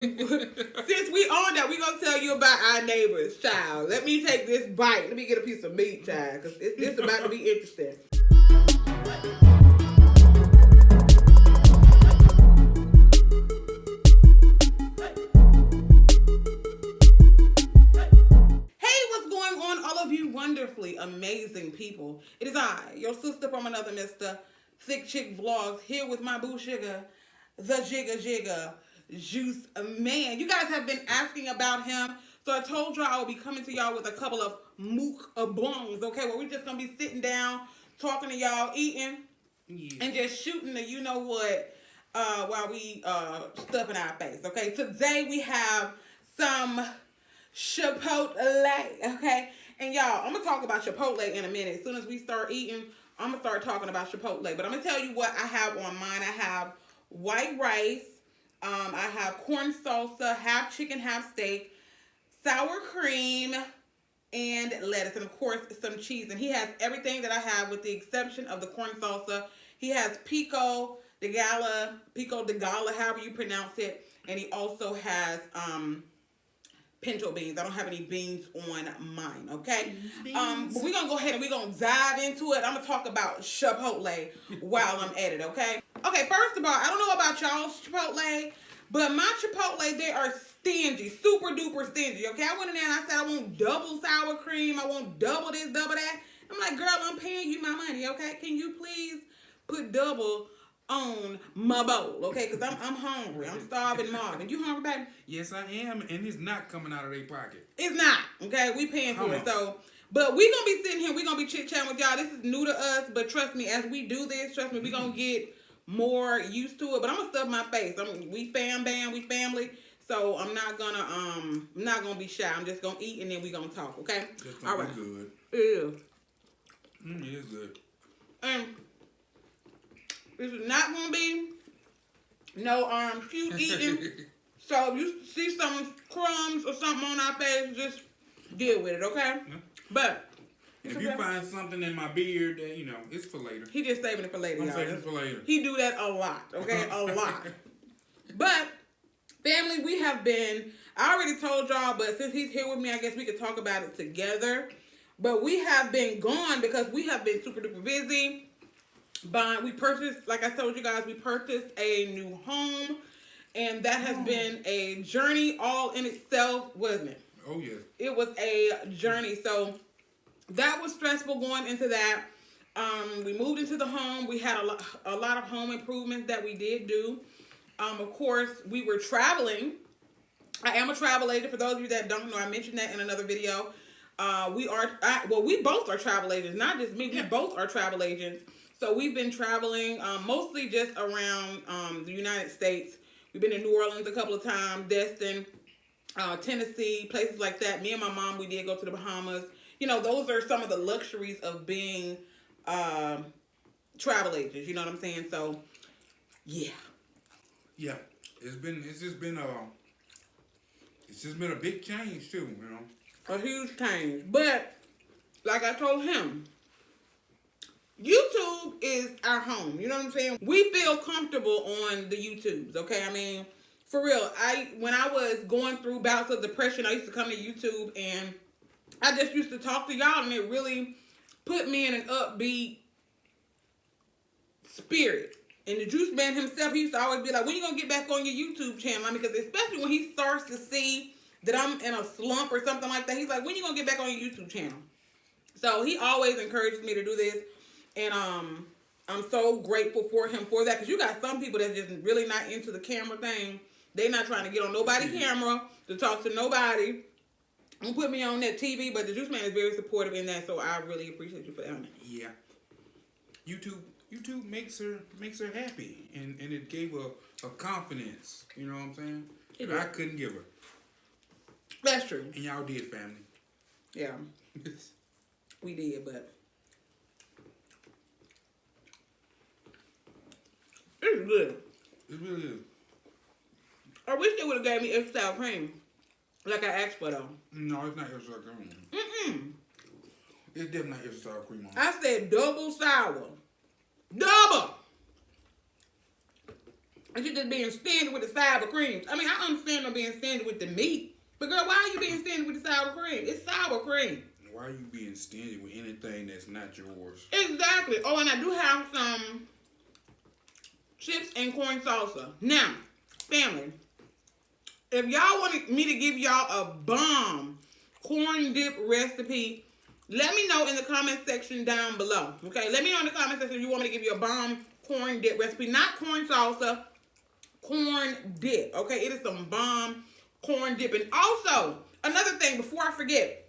Since we on that, we gonna tell you about our neighbors, child. Let me take this bite. Let me get a piece of meat, child, because it's about to be interesting. Hey, what's going on, all of you wonderfully amazing people? It is I, your sister from another mister, ThickChickVlogs, here with my boo sugar, the Jigga Juice Man. You guys have been asking about him, so I told y'all I will be coming to y'all with a couple of mukbangs, okay? Where we're just gonna be sitting down, talking to y'all, eating, and just shooting the you know what while we stuffing our face, okay? Today we have some Chipotle, okay? And y'all, I'm gonna talk about Chipotle in a minute. As soon as we start eating, I'm gonna start talking about Chipotle. But I'm gonna tell you what I have on mine. I have white rice, I have corn salsa, half chicken, half steak, sour cream, and lettuce, and of course some cheese. And he has everything that I have with the exception of the corn salsa. He has pico de gala, however you pronounce it, and he also has pinto beans. I don't have any beans on mine, okay? But we're gonna go ahead and we're gonna dive into it. I'm gonna talk about Chipotle while I'm at it, okay? Okay, first of all, I don't know about y'all's Chipotle, but my Chipotle, they are stingy, super duper stingy, okay? I went in there and I said I want double sour cream, I want double this, double that. I'm like, girl, I'm paying you my money, okay? Can you please put double on my bowl, okay? Because I'm hungry. I'm starving Marvin. You hungry, baby? Yes, I am, and it's not coming out of their pocket. It's not, okay? We paying for it, so... But we going to be sitting here, we going to be chit-chatting with y'all. This is new to us, but trust me, as we do this, trust me, we going to get more used to it. But I'm going to stuff my face. We we family. So I'm not gonna be shy. I'm just gonna eat and then we gonna talk, okay? It's gonna be good. It is. It is good. And this is not gonna be no cute eating. So if you see some crumbs or something on our face, just deal with it, okay? Yeah. But if you find something in my beard that, it's for later. He just saving it for later, y'all. I'm saving it for later. He do that a lot, okay? A lot. But family, we have been, I already told y'all, but since he's here with me, I guess we could talk about it together. But we have been gone because we have been super duper busy. We purchased, like I told you guys, we purchased a new home. And that has been a journey all in itself, wasn't it? Oh, yeah. It was a journey. So that was stressful going into that. We moved into the home. We had a lot of home improvements that we did do. Of course, we were traveling. I am a travel agent. For those of you that don't know, I mentioned that in another video. We both are travel agents. Not just me. We both are travel agents. So we've been traveling mostly just around the United States. We've been in New Orleans a couple of times, Destin, Tennessee, places like that. Me and my mom, we did go to the Bahamas. Those are some of the luxuries of being travel agents. You know what I'm saying? So, yeah. Yeah, it's just been a big change too, A huge change. But like I told him, YouTube is our home. You know what I'm saying? We feel comfortable on the YouTubes, okay? I mean, for real, when I was going through bouts of depression, I used to come to YouTube and I just used to talk to y'all, and it really put me in an upbeat spirit. And the Juice Man himself, he used to always be like, when you going to get back on your YouTube channel? I mean, because especially when he starts to see that I'm in a slump or something like that, he's like, when you going to get back on your YouTube channel? So he always encourages me to do this. And I'm so grateful for him for that. Because you got some people that's just really not into the camera thing. They're not trying to get on nobody's camera to talk to nobody. Don't put me on that TV. But the Juice Man is very supportive in that. So I really appreciate you for that. Yeah. YouTube makes her happy, and it gave her a confidence. You know what I'm saying? That I couldn't give her. That's true. And y'all did, family. Yeah, we did, but it's good. It really is. I wish they would have gave me extra sour cream, like I asked for though. No, it's not extra sour cream. It's definitely not extra sour cream on it. I said double sour. Double! And she just being stingy with the sour cream. I mean, I understand her being stingy with the meat. But girl, why are you being stingy with the sour cream? It's sour cream. Why are you being stingy with anything that's not yours? Exactly. Oh, and I do have some chips and corn salsa. Now, family, if y'all want me to give y'all a bomb corn dip recipe, let me know in the comment section down below. Okay, let me know in the comment section if you want me to give you a bomb corn dip recipe. Not corn salsa, corn dip. Okay, it is some bomb corn dip. And also, another thing before I forget,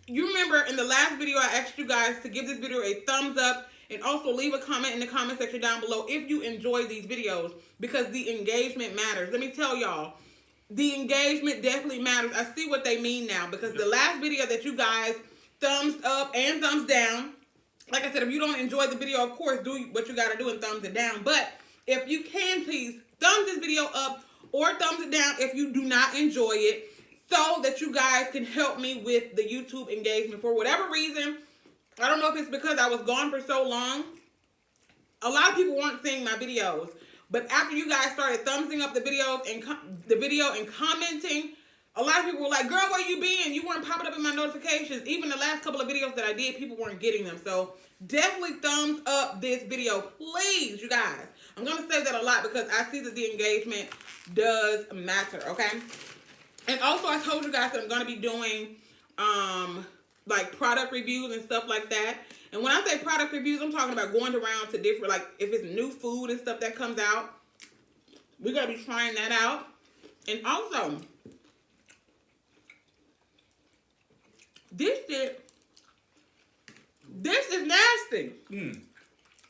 you remember in the last video I asked you guys to give this video a thumbs up and also leave a comment in the comment section down below if you enjoy these videos, because the engagement matters. Let me tell y'all, the engagement definitely matters. I see what they mean now, because the last video that you guys thumbs up and thumbs down, like I said, if you don't enjoy the video, of course, do what you got to do and thumbs it down. But if you can, please thumbs this video up or thumbs it down if you do not enjoy it, so that you guys can help me with the YouTube engagement. For whatever reason, I don't know if it's because I was gone for so long, a lot of people weren't seeing my videos. But after you guys started thumbsing up the videos and commenting, a lot of people were like, girl, where you been? You weren't popping up in my notifications. Even the last couple of videos that I did, people weren't getting them. So definitely thumbs up this video, please, you guys. I'm going to say that a lot because I see that the engagement does matter, okay? And also, I told you guys that I'm going to be doing, like, product reviews and stuff like that. And when I say product reviews, I'm talking about going around to different, like, if it's new food and stuff that comes out, we're going to be trying that out. And also, this is nasty.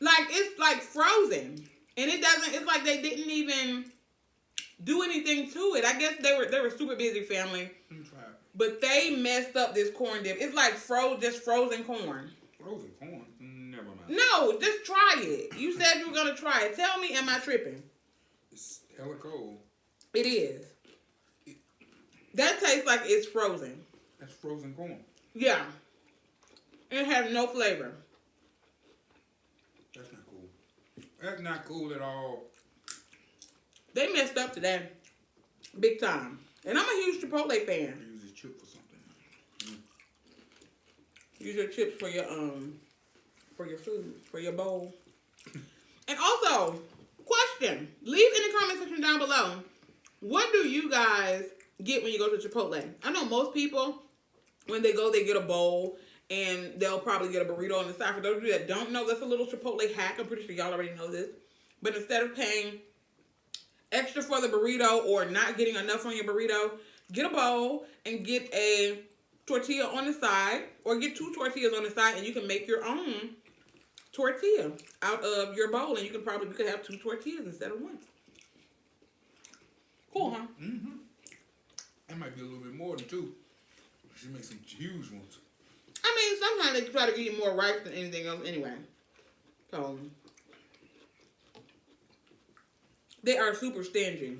Like, it's, like, frozen. And it doesn't, it's like they didn't even do anything to it. I guess they were super busy, family. But they messed up this corn dip. It's like just frozen corn. Frozen corn? Never mind. No, just try it. You said you were gonna try it. Tell me, am I tripping? It's hella cold. It is. That tastes like it's frozen. That's frozen corn. Yeah. It has no flavor. That's not cool. That's not cool at all. They messed up today. Big time. And I'm a huge Chipotle fan. Use this chip for something. Use your chips for your food, for your bowl. And also, question. Leave in the comment section down below. What do you guys get when you go to Chipotle? I know most people, when they go, they get a bowl. And they'll probably get a burrito on the side. For those of you that don't know, that's a little Chipotle hack. I'm pretty sure y'all already know this. But instead of paying extra for the burrito or not getting enough on your burrito, get a bowl and get a tortilla on the side, or get 2 tortillas on the side, and you can make your own tortilla out of your bowl, and you could have 2 tortillas instead of 1. Cool, huh? Mm-hmm. That might be a little bit more than 2. She makes some huge ones. I mean, sometimes they try to give you more rice than anything else anyway. So they are super stingy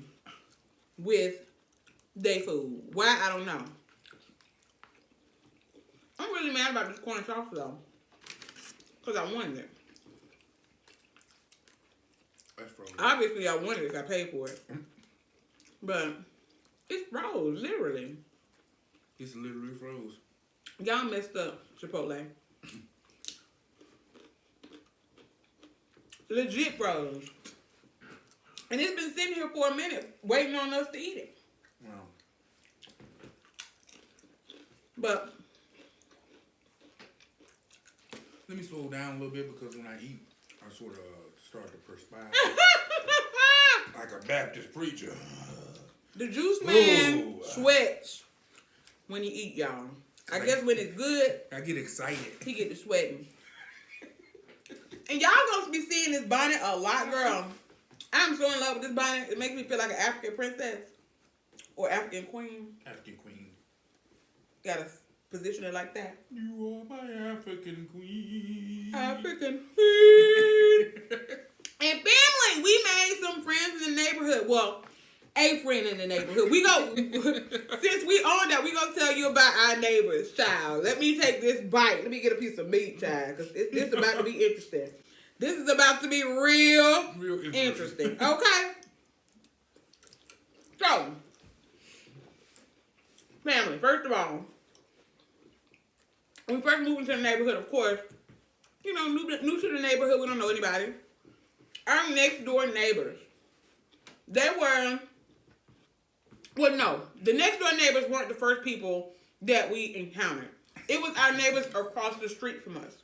with their food. Why? I don't know. I'm really mad about this corn sauce though, because I wanted it. That's frozen. Obviously, I wanted it. I paid for it. But it's froze, literally. It's literally froze. Y'all messed up, Chipotle. Legit froze. And it's been sitting here for a minute, waiting on us to eat it. Wow. But let me slow down a little bit, because when I eat, I sort of start to perspire like a Baptist preacher. the juice man Ooh. sweats when you eat, y'all. I guess when it's good, I get excited. he get to sweating. And y'all gonna be seeing this bonnet a lot, girl. I'm so in love with this bonnet. It makes me feel like an African princess or African queen. African queen. Gotta position it like that. You are my African queen. African queen. And family, we made some friends in the neighborhood. Well, a friend in the neighborhood. We go, since we on that, we gonna tell you about our neighbors, child. Let me take this bite. Let me get a piece of meat, child, because it's about to be interesting. This is about to be real interesting. Okay? So, family, first of all, when we first moved into the neighborhood, of course, you know, new to the neighborhood, we don't know anybody. Our next door neighbors, they were, well, no, the next door neighbors weren't the first people that we encountered. It was our neighbors across the street from us.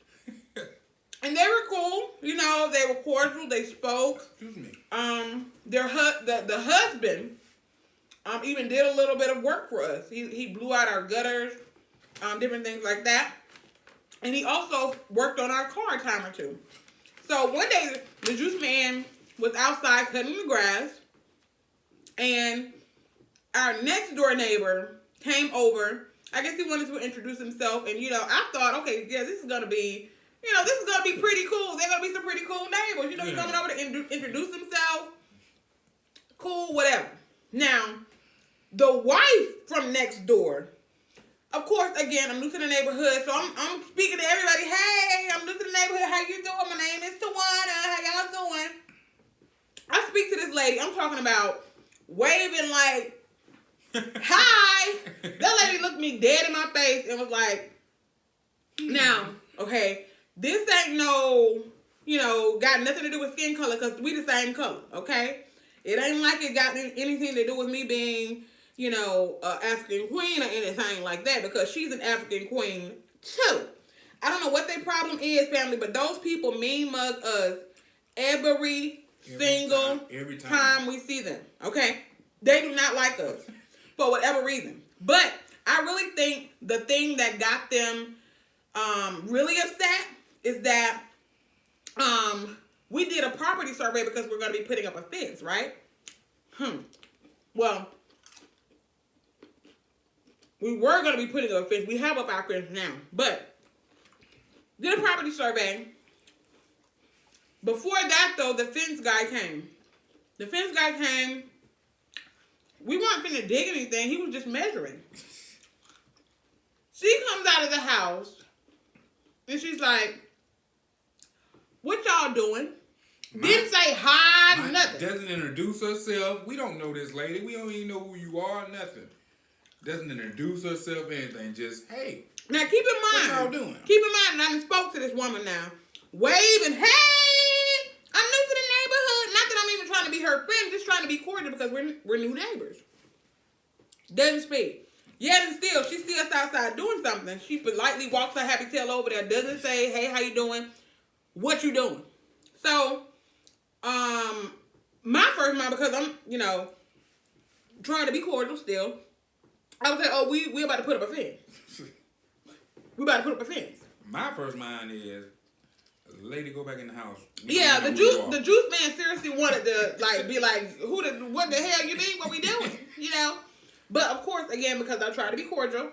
And they were cool, you know, they were cordial, they spoke. Excuse me. The husband even did a little bit of work for us. He blew out our gutters, different things like that. And he also worked on our car a time or two. So one day, the juice man was outside cutting the grass, and our next door neighbor came over. I guess he wanted to introduce himself, and, you know, I thought, okay, yeah, this is going to be, you know, this is going to be pretty cool. They're going to be some pretty cool neighbors. You know, he's coming over to introduce himself. Cool, whatever. Now, the wife from next door, of course, again, I'm new to the neighborhood, so I'm speaking to everybody. Hey, I'm new to the neighborhood. How you doing? My name is Tawana. How y'all doing? I speak to this lady. I'm talking about waving like, hi. That lady looked me dead in my face and was like, now, okay, this ain't no, you know, got nothing to do with skin color because we the same color, okay? It ain't like it got anything to do with me being, you know, African queen or anything like that, because she's an African queen too. I don't know what their problem is, family, but those people mean mug us every single time we see them, okay? They do not like us for whatever reason. But I really think the thing that got them really upset is that we did a property survey because we're going to be putting up a fence, right? Well, we were going to be putting up a fence. We have up our fence now. But did a property survey. Before that, though, the fence guy came. The fence guy came. We weren't finna dig anything. He was just measuring. She comes out of the house, and she's like, what y'all doing? Didn't say hi, nothing. Doesn't introduce herself. We don't know this lady. We don't even know who you are, nothing. Doesn't introduce herself, anything. Just, hey. Now, keep in mind. What y'all doing? Keep in mind, and I done spoke to this woman now. Waving, hey, I'm new to the neighborhood. Not that I'm even trying to be her friend, just trying to be cordial because we're new neighbors. Doesn't speak. Yet and still, she sees us outside doing something. She politely walks her happy tail over there. Doesn't say, hey, how you doing? What you doing? So, my first mind, because I'm, you know, trying to be cordial still, I was like, oh, we about to put up a fence. We about to put up a fence. My first mind is, lady, go back in the house. Yeah, the juice man seriously wanted to like be like, what the hell you mean? What we doing? You know? But of course, again, because I try to be cordial,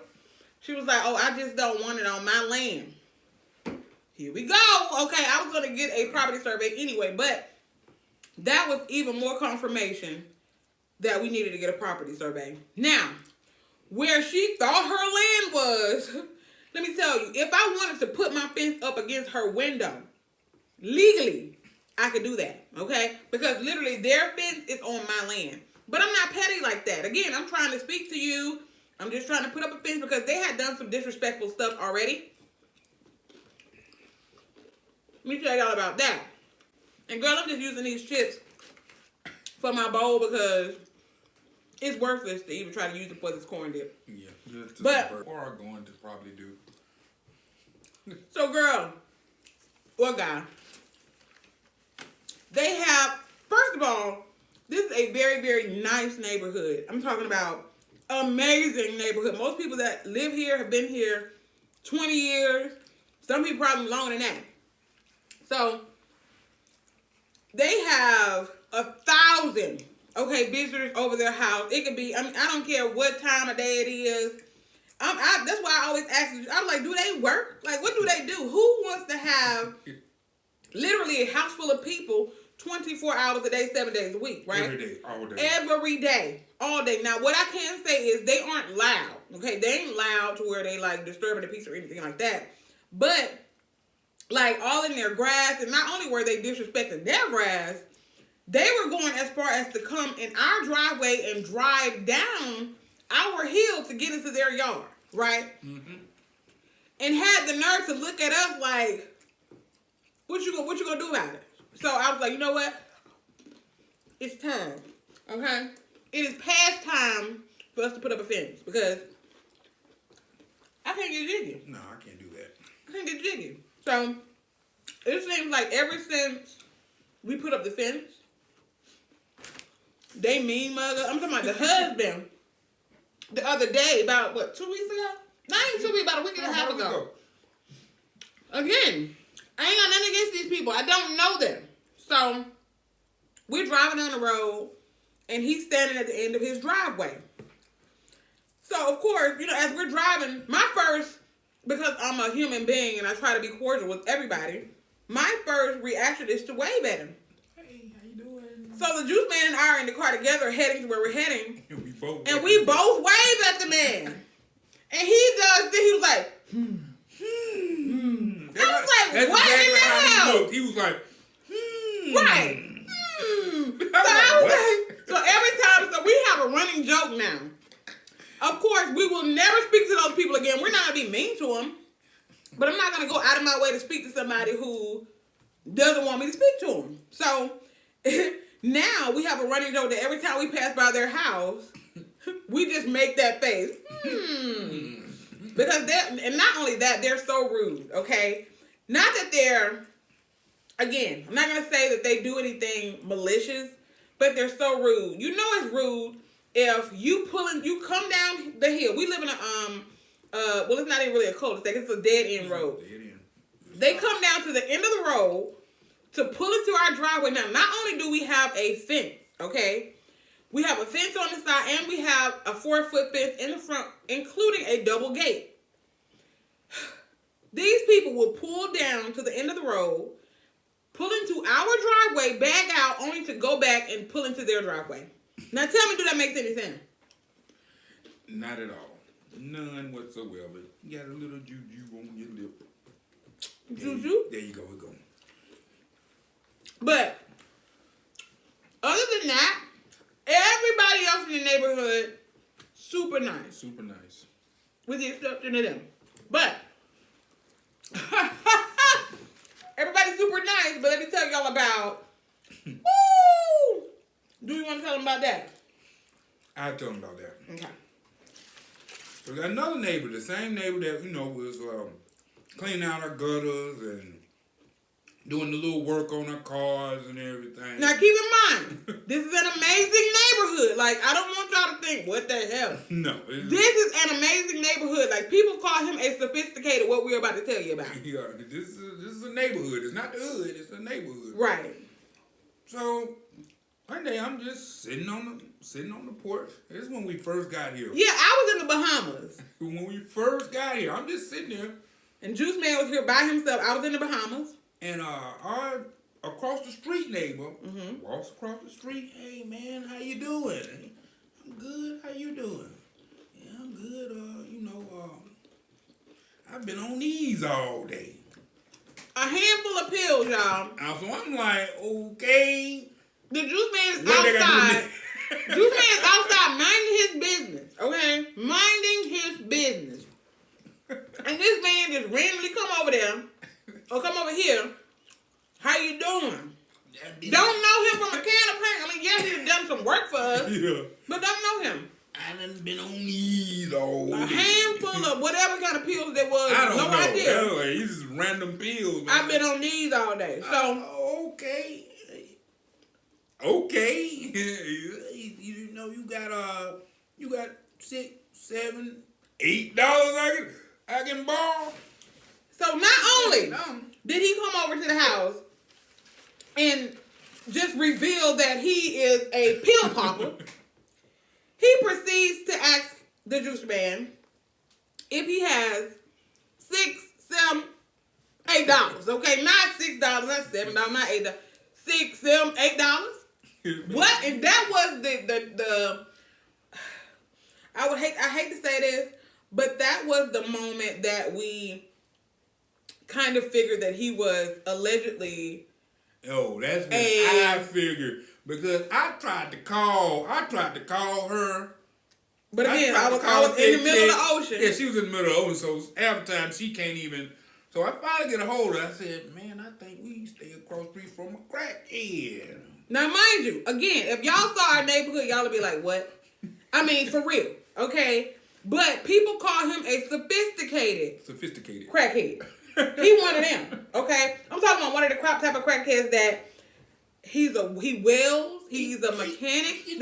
she was like, oh, I just don't want it on my land. Here we go. Okay, I was gonna get a property survey anyway, but that was even more confirmation that we needed to get a property survey. Now, where she thought her land was, let me tell you, if I wanted to put my fence up against her window, legally, I could do that, okay? Because literally their fence is on my land. But I'm not petty like that. Again, I'm trying to speak to you. I'm just trying to put up a fence because they had done some disrespectful stuff already. Let me tell y'all about that. And girl, I'm just using these chips for my bowl because it's worthless to even try to use it for this corn dip. Yeah. But or are going to probably do. So girl, or guy, they have, first of all, this is a very, very nice neighborhood. I'm talking about amazing neighborhood. Most people that live here have been here 20 years. Some people probably longer than that. So they have 1,000, okay, visitors over their house. It could be, I mean, I don't care what time of day it is. That's why I always ask you, I'm like, do they work? Like, what do they do? Who wants to have literally a house full of people 24 hours a day, 7 days a week, right? Every day, all day. Every day, all day. Now, what I can say is they aren't loud, okay? They ain't loud to where they, like, disturbing the peace or anything like that. But, like, all in their grass, and not only were they disrespecting their grass, they were going as far as to come in our driveway and drive down our hill to get into their yard, right? Mm-hmm. And had the nerve to look at us like, what you gonna do about it? So I was like, you know what? It's time, okay? It is past time for us to put up a fence because I can't get jiggy. No, I can't do that. I can't get jiggy. So it seems like ever since we put up the fence, they mean mother. I'm talking about the husband. The other day, about what, 2 weeks ago? Not even 2 weeks, about a week and a half ago. Again, I ain't got nothing against these people. I don't know them. So we're driving down the road, and he's standing at the end of his driveway. So, of course, as we're driving, because I'm a human being and I try to be cordial with everybody, my first reaction is to wave at him. Hey, how you doing? So the juice man and I are in the car together heading to where we're heading. And we both wave at the man. And he does this. He was like, I was like, that's what exactly in the hell? He was like, Right. So every time, so we have a running joke now. Of course, we will never speak to those people again. We're not going to be mean to them. But I'm not going to go out of my way to speak to somebody who doesn't want me to speak to them. So now we have a running joke that every time we pass by their house, we just make that face. Because and not only that, they're so rude, okay? Not that they're, again, I'm not going to say that they do anything malicious, but they're so rude. You know it's rude if you come down the hill. We live in well, it's not even really a cul-de-sac. It's a dead-end road. They come down to the end of the road to pull into our driveway. Now, not only do we have a fence, okay? We have a fence on the side, and we have a 4-foot fence in the front, including a double gate. These people will pull down to the end of the road, pull into our driveway, back out, only to go back and pull into their driveway. Now tell me, do that make any sense? Not at all. None whatsoever. You got a little juju on your lip. Juju? There you go. It go. But other than that, everybody else in the neighborhood, super nice. Super nice. With the exception of them. But everybody's super nice, but let me tell y'all about woo! Do you want to tell them about that? I'll tell them about that. Okay. So we got another neighbor, the same neighbor that, was cleaning out our gutters and doing the little work on our cars and everything. Now keep in mind, this is an amazing neighborhood. Like, I don't want y'all to think, what the hell? No. This is an amazing neighborhood. Like, people call him a sophisticated, what we're about to tell you about. Yeah, this is a neighborhood. It's not the hood, it's a neighborhood. Right. So one day I'm just sitting on the porch. This is when we first got here. Yeah, I was in the Bahamas. When we first got here, I'm just sitting there. And Juice Man was here by himself. I was in the Bahamas. And our across the street neighbor walks across the street. Hey man, how you doing? I'm good. How you doing? Yeah, I'm good. I've been on these all day. A handful of pills, y'all. So I'm like, okay. The Juice Man is outside. Juice Man is outside minding his business. Okay? Minding his business. And this man just randomly come over there. Or come over here. How you doing? Don't know him from a can of paint. I mean, yes, he's done some work for us. Yeah. But don't know him. I done been on these all day. A handful of whatever kind of pills there was. I don't know. Idea. Anyway, these is random pills. Man. I've been on these all day. So okay. Okay. You got $6, $7, $8 I can borrow. So not only did he come over to the house and just reveal that he is a pill popper, he proceeds to ask the Juice Man if he has $6, $7, $8. Okay, not $6, not $7, not $8. $6, $7, $8. What? And that was the I hate to say this, but that was the moment that we kind of figured that he was allegedly Oh, that's when I figured, because I tried to call her. But again, I was in the middle of the ocean. Yeah, she was in the middle of the ocean, so half the time she can't even. So I finally get a hold of her. I said, man, I think we stay across the street from a crackhead. Now, mind you, again, if y'all saw our neighborhood, y'all would be like, what? I mean, for real, okay? But people call him a sophisticated crackhead. He one of them, okay? I'm talking about one of the type of crackheads that he welds, he's a mechanic. He's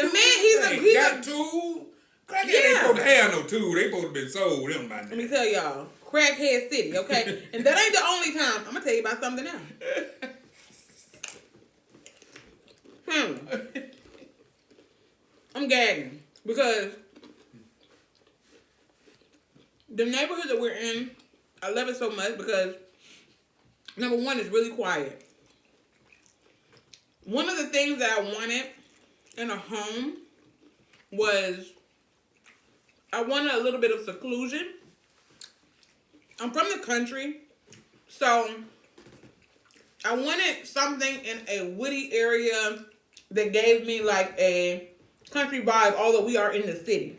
got tools. Crackhead ain't supposed to have no tools. They supposed to be sold them by now. Let me tell y'all, Crackhead City, okay? And that ain't the only time. I'm gonna tell you about something else. I'm gagging because the neighborhood that we're in, I love it so much because number one, it's really quiet. One of the things that I wanted in a home was I wanted a little bit of seclusion. I'm from the country, so I wanted something in a woody area that gave me like a country vibe, although we are in the city.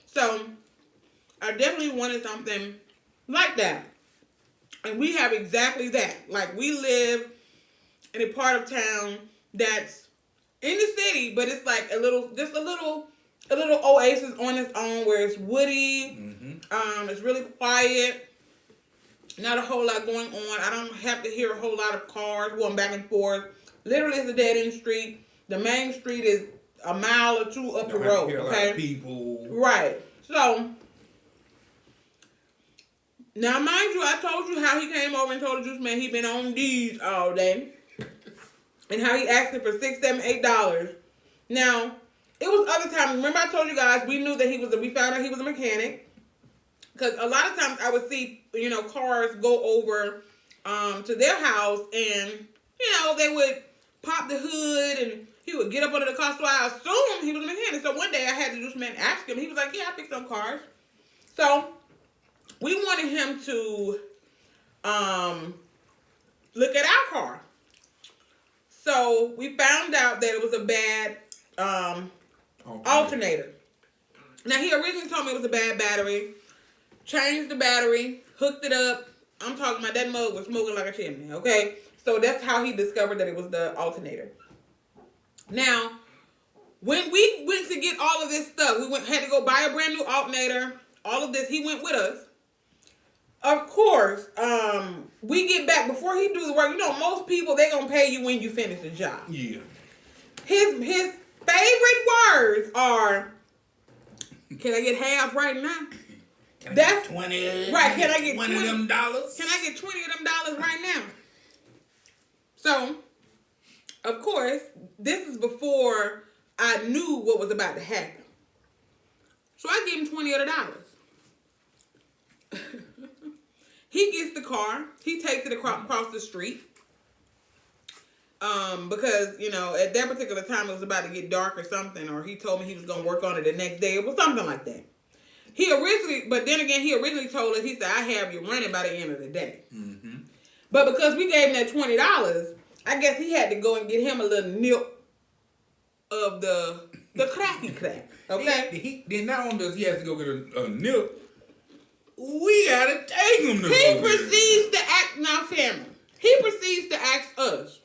So I definitely wanted something like that. And we have exactly that. Like, we live in a part of town that's in the city, but it's like a little oasis on its own where it's woody. Mm-hmm. It's really quiet. Not a whole lot going on. I don't have to hear a whole lot of cars going back and forth. Literally, it's a dead-end street. The main street is a mile or two up the road. Hear a lot of people. Right. So, now mind you, I told you how he came over and told the juice man he'd been on these all day. And how he asked him for $6, $7, $8. Now, it was other times. Remember I told you guys we knew that we found out he was a mechanic. Because a lot of times I would see, cars go over to their house and, they would pop the hood and he would get up under the car. So I assumed he was a mechanic. So one day I had the juice man ask him. He was like, yeah, I fix some cars. So we wanted him to look at our car. So we found out that it was a bad alternator. Now, he originally told me it was a bad battery. Changed the battery, hooked it up. I'm talking about that mug was smoking like a chimney, okay? So that's how he discovered that it was the alternator. Now, when we went to get all of this stuff, had to go buy a brand new alternator, all of this, he went with us. Of course, we get back, before he do the work, most people, they gonna pay you when you finish the job. Yeah. His favorite words are, can I get half right now? Can I get 20? Right, can I get 20 of them dollars? Can I get 20 of them dollars right now? So, of course, this is before I knew what was about to happen. So I give him 20 of the dollars. He gets the car. He takes it across the street. Because, at that particular time it was about to get dark or something, or he told me he was going to work on it the next day. It was something like that. He originally told us, he said, I have you running by the end of the day. Mm-hmm. But because we gave him that $20, I guess he had to go and get him a little nip of the cracky crack. Okay? Then not only does he have to go get a nip, we gotta take him to He proceeds to ask, now family, he proceeds to ask us.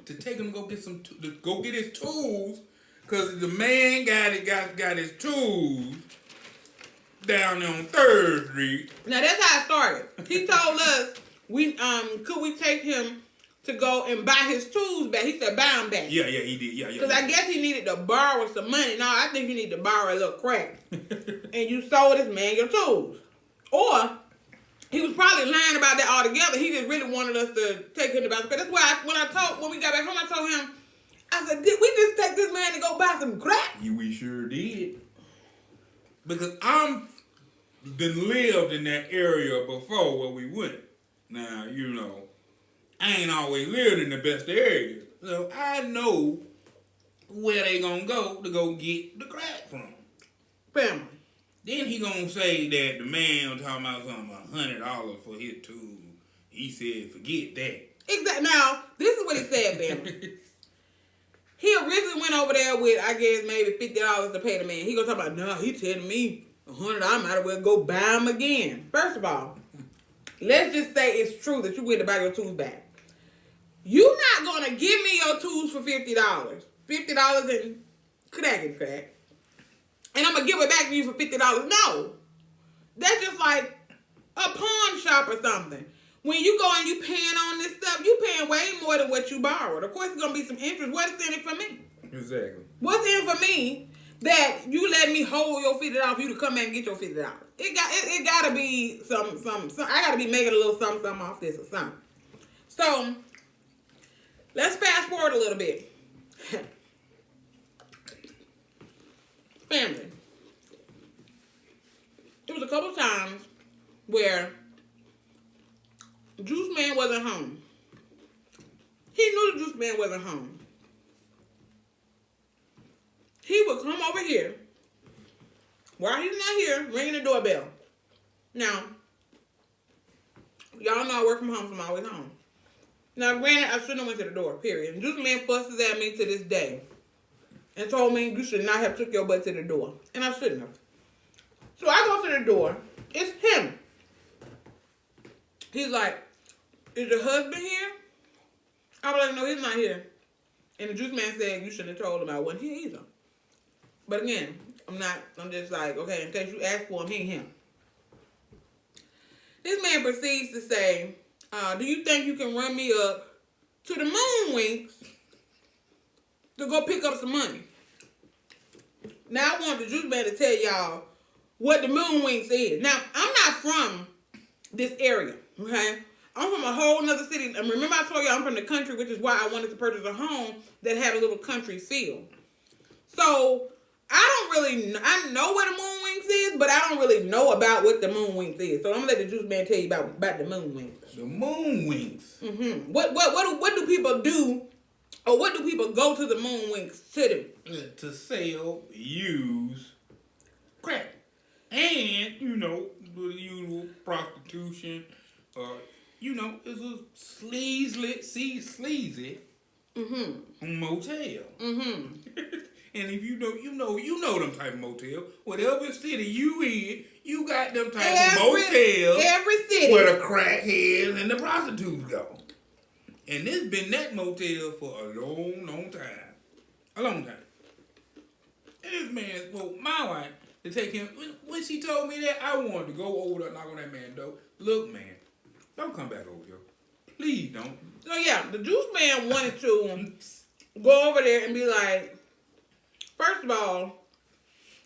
To take him to go get his tools, because the man got his tools down on 3rd Street. Now that's how it started. He told us could we take him to go and buy his tools back? He said buy them back. Yeah, he did. Yeah. Because I guess he needed to borrow some money. No, I think you need to borrow a little crack. And you sold this man your tools. Or he was probably lying about that altogether. He just really wanted us to take him to buy. Because that's why when we got back home, I told him, I said, did we just take this man to go buy some crack? Yeah, we sure did. Because I'm been lived in that area before where we went. Now, I ain't always lived in the best area. So I know where they gonna go to go get the crack from. Family. Then he gonna say that the man was talking about something $100 for his tool. He said, forget that. Exactly. Now, this is what he said, family. He originally went over there with, I guess, maybe $50 to pay the man. He gonna talk about, no, he telling me $100, I might as well go buy him again. First of all, let's just say it's true that you went to buy your tools back. You're not gonna give me your tools for $50. $50 in crack. And I'm gonna give it back to you for $50. No. That's just like a pawn shop or something. When you go and you paying on this stuff, you paying way more than what you borrowed. Of course, it's gonna be some interest. What's in it for me? Exactly. What's in for me that you let me hold your $50 for you to come back and get your $50? It gotta be some. I gotta be making a little something off this or something. So let's fast forward a little bit. Family. There was a couple times where Juice Man wasn't home. He knew the Juice Man wasn't home. He would come over here while he's not here, ringing the doorbell. Now, y'all know I work from home, so I'm always home. Now, granted, I shouldn't have went to the door, period. And Juice Man fusses at me to this day and told me you should not have took your butt to the door. And I shouldn't have. So I go to the door. It's him. He's like, is your husband here? I was like, no, he's not here. And the Juice Man said, you shouldn't have told him I wasn't here either. But again, I'm just like, okay, in case you ask for him, he ain't him. This man proceeds to say, do you think you can run me up to the Moon Winks to go pick up some money? Now, I want the Juice Man to tell y'all what the Moon Winks is. Now, I'm not from this area, okay? I'm from a whole nother city. And remember I told you I'm from the country, which is why I wanted to purchase a home that had a little country feel. So, I know what the Moon Winks is, but I don't really know about what the Moon Winks is. So, I'm going to let the Juice Man tell you about the Moon Winks. The Moon Winks. Mm-hmm. What do people do, or what do people go to the Moon Winks to do? To sell, use, crack. And, the usual prostitution, it's a sleazy motel. Mm-hmm. And if you know them type of motel. Whatever city you in, you got them type of motels. Every city. Where the crackheads and the prostitutes go. And it's been that motel for a long, long time. A long time. And this man, my wife, to take him, when she told me that, I wanted to go over there and knock on that man's door. Look, man, don't come back over here. Please don't. So, yeah, the Juice Man wanted to go over there and be like, first of all,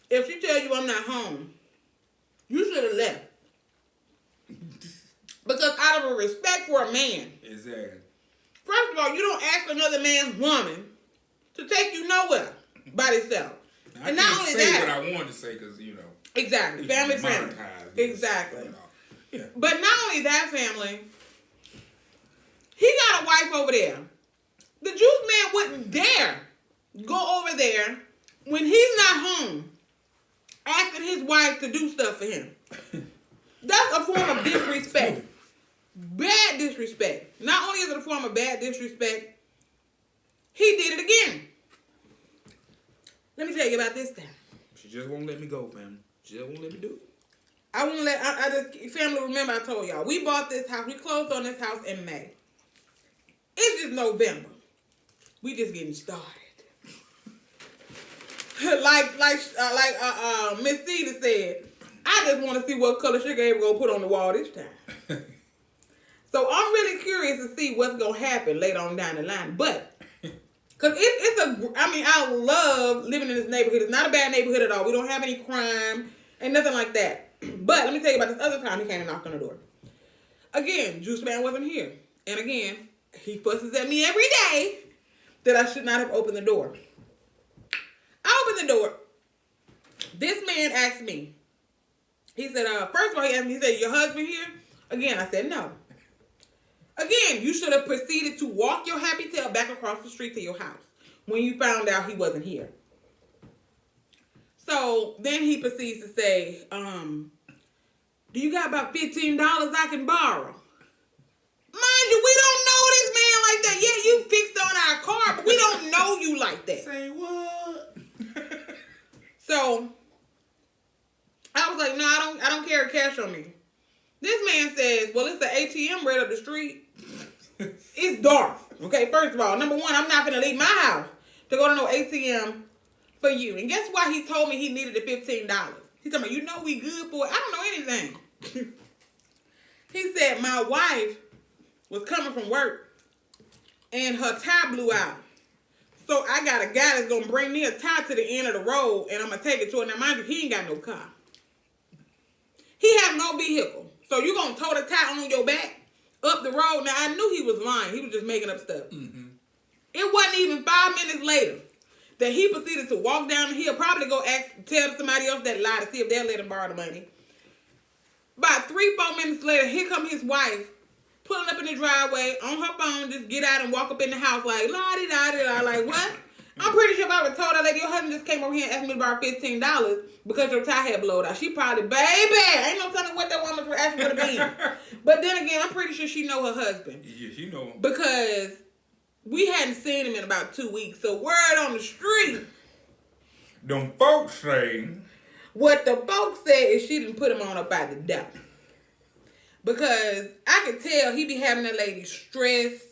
if she tells you I'm not home, you should have left. Because out of a respect for a man. Exactly. First of all, you don't ask another man's woman to take you nowhere by themselves. I can't say what I wanted to say because, Exactly. Family friendly. Exactly. Yeah. But not only that, family, he got a wife over there. The Juice Man wouldn't dare go over there when he's not home asking his wife to do stuff for him. That's a form of disrespect. Bad disrespect. Not only is it a form of bad disrespect, he did it again. Let me tell you about this time. She just won't let me go, fam. She just won't let me do it. Family, remember I told y'all, we bought this house, we closed on this house in May. It's just November. We just getting started. like Miss Cedar said, I just want to see what color Sugar Avery gonna put on the wall this time. So I'm really curious to see what's gonna happen later on down the line. But because I love living in this neighborhood. It's not a bad neighborhood at all. We don't have any crime and nothing like that. But let me tell you about this other time he came and knocked on the door. Again, Juice Man wasn't here. And again, he fusses at me every day that I should not have opened the door. I opened the door. This man asked me. He said, first of all, he asked me, he said, your husband here? Again, I said, no. Again, you should have proceeded to walk your happy tail back across the street to your house when you found out he wasn't here. So then he proceeds to say, do you got about $15 I can borrow? Mind you, we don't know this like that. Yeah, you fixed on our car, but we don't know you like that. Say what? So I was like, no, I don't carry cash on me. This man says, well, it's the ATM right up the street. It's dark. Okay, first of all, number one, I'm not gonna leave my house to go to no ATM for you. And guess why he told me he needed the $15? He told me, you know we good for it. I don't know anything. He said my wife was coming from work and her tire blew out. So I got a guy that's gonna bring me a tire to the end of the road and I'm gonna take it to it. Now mind you, he ain't got no car. He have no vehicle. So you gonna tow the tire on your back up the road? Now I knew he was lying. He was just making up stuff. Mm-hmm. It wasn't even 5 minutes later that he proceeded to walk down the hill, probably go tell somebody else that lie to see if they'll let him borrow the money. About 3-4 minutes later, here come his wife pulling up in the driveway on her phone, just get out and walk up in the house like la-di-da-di-da. Like, what? I'm pretty sure if I would have told that lady, your husband just came over here and asked me to borrow $15 because your tire had blowed out. She probably, baby, ain't no telling what that woman's reaction would have been. But then again, I'm pretty sure she know her husband. Yeah, she know him. Because we hadn't seen him in about 2 weeks. So word on the street. Them folks say. What the folks said is she didn't put him on up by the door. Because I could tell he be having that lady stressed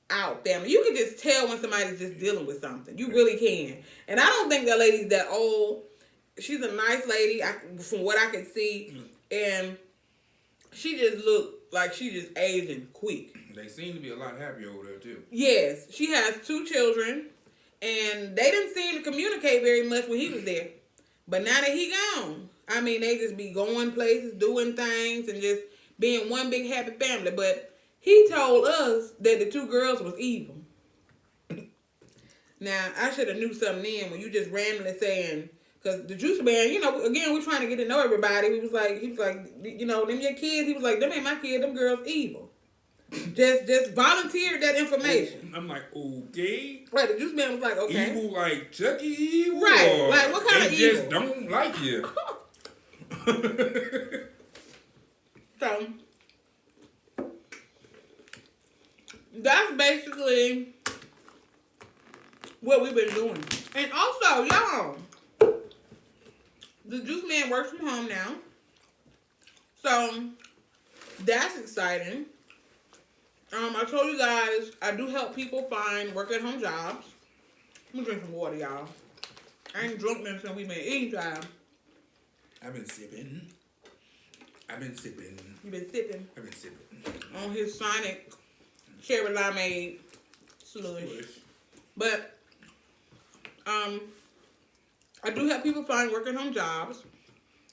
out, family. You can just tell when somebody's just dealing with something. You really can. And I don't think that lady's that old. She's a nice lady, from what I could see. And she just looked like she just aging quick. They seem to be a lot happier over there, too. Yes. She has 2 children. And they didn't seem to communicate very much when he was there. But now that he gone, I mean, they just be going places, doing things, and just being one big happy family. But he told us that the 2 girls was evil. Now, I should have knew something then when you just randomly saying, because the juice man, you know, again, we're trying to get to know everybody. He was like, you know, them your kids. He was like, them ain't my kids. Them girls evil. Just volunteered that information. I'm like, okay. Right, the juice man was like, okay. Evil like Chucky evil? Right, like what kind of evil? They just don't like you. So, that's basically what we've been doing. And also, y'all, the juice man works from home now. So, that's exciting. I told you guys, I do help people find work-at-home jobs. Let me drink some water, y'all. I ain't drunk this since we've been eating time. I've been sipping. You been sipping? I've been sipping. On his Sonic cherry limeade slush. But, I do help people find work-at-home jobs.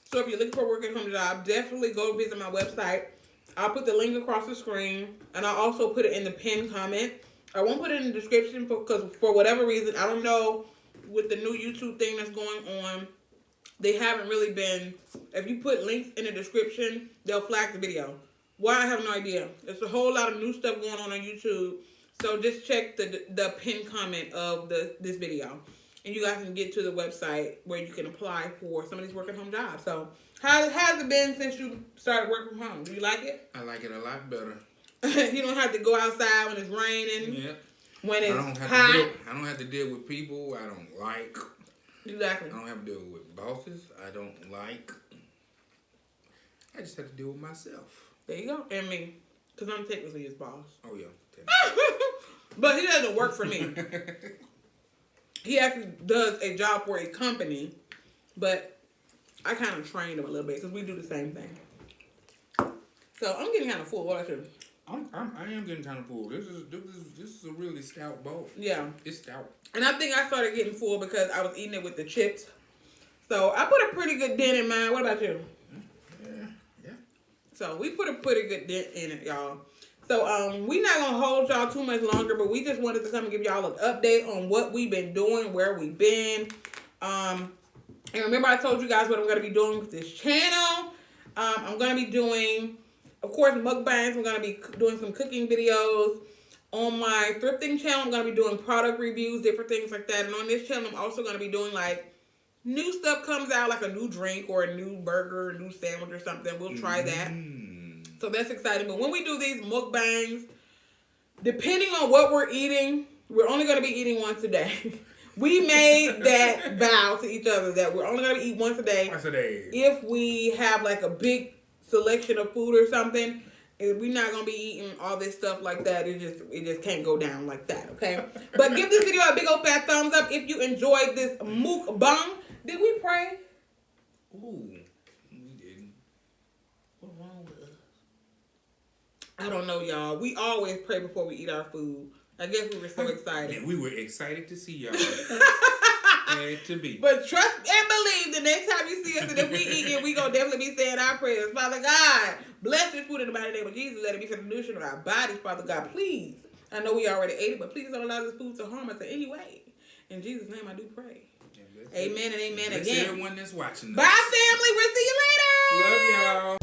So if you're looking for a work-at-home job, definitely go visit my website. I'll put the link across the screen, and I'll also put it in the pinned comment. I won't put it in the description because for whatever reason, I don't know, with the new YouTube thing that's going on, they haven't really been, if you put links in the description, they'll flag the video. Why, I have no idea. There's a whole lot of new stuff going on YouTube, so just check the pinned comment of this video, and you guys can get to the website where you can apply for some of these work-at-home jobs. So, how has it been since you started working from home? Do you like it? I like it a lot better. You don't have to go outside when it's raining. Yeah. When it's hot. I don't have to deal with people I don't like. Exactly. I don't have to deal with bosses I don't like. I just have to deal with myself. There you go. And me. Because I'm technically his boss. Oh, yeah. But he doesn't work for me. He actually does a job for a company. But I kind of trained him a little bit because we do the same thing. So I'm getting kind of full. What I should? I am getting kind of full. This is a really stout bowl. Yeah. It's stout. And I think I started getting full because I was eating it with the chips. So I put a pretty good dent in mine. What about you? Yeah. So we put a pretty good dent in it, y'all. So we're not going to hold y'all too much longer, but we just wanted to come and give y'all an update on what we've been doing, where we've been. And remember I told you guys what I'm going to be doing with this channel. I'm going to be doing, of course, mukbangs. I'm going to be doing some cooking videos. On my thrifting channel, I'm going to be doing product reviews, different things like that. And on this channel, I'm also going to be doing, like, new stuff comes out, like a new drink or a new burger, a new sandwich or something. We'll try that. So that's exciting. But when we do these mukbangs, depending on what we're eating, we're only going to be eating once a day. We made that vow to each other that we're only going to eat once a day. Once a day. If we have like a big selection of food or something, we're not going to be eating all this stuff like that. It just can't go down like that, okay? But give this video a big old fat thumbs up if you enjoyed this mukbang. Did we pray? Ooh, we didn't. What's wrong with us? I don't know, y'all. We always pray before we eat our food. I guess we were so excited. Yeah, we were excited to see y'all. Had to be. But trust and believe the next time you see us, and if we eat it, we gonna definitely be saying our prayers. Father God, bless this food in the mighty name of Jesus. Let it be for the nutrition of our bodies, Father God. Please. I know we already ate it, but please don't allow this food to harm us in any way. In Jesus' name I do pray. Amen and amen Bless again. everyone that's watching. Bye, family. We'll see you later. Love y'all.